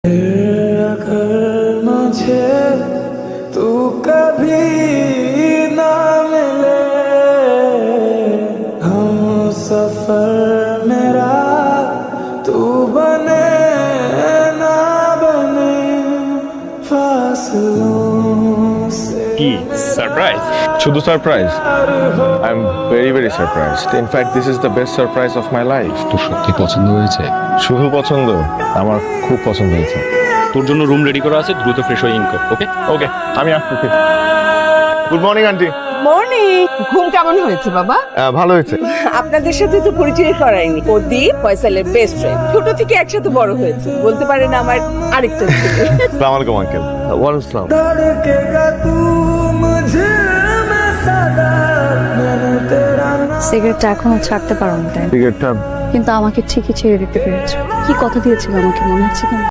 अगर मुझे तू कभी ना मिले हम सफर मेरा तू बने ना बने फासलों से কি সারপ্রাইজ? শুধু surprise? I am very surprised. In fact this is the best surprise of my life. তোর সত্যি পছন্দ হয়েছে? শুধু পছন্দ, আমার খুব পছন্দ হয়েছে। তোর জন্য রুম রেডি করা আছে, দ্রুত ফ্রেশ হয়ে ইন কর। ওকে ওকে, আমি আসতেছি। Good morning aunty. মর্নিং। ঘুম কেমন হয়েছে বাবা? ভালো হয়েছে। আপনাদের সাথে তো পরিচয় করায়নি। প্রদীপ ফয়সালের বেস্ট ফ্রেন্ড, ছোট থেকে একসাথে বড় হয়েছে, বলতে পারেন আমার আরেকটা ছেলে। আসসালামু আলাইকুম আঙ্কেল। ওয়ালাইকুম আসসালাম। धड़केगा तू मुझे मैं सदा मैंने तेरा সিগারেটটা এখনো ছাড়তে পারো না তাই না? সিগারেটটা কিন্তু আমাকে ঠিকই ছেড়ে দিতে পেরেছো। কি কথা দিয়েছিল আমাকে মনে হচ্ছে কেন?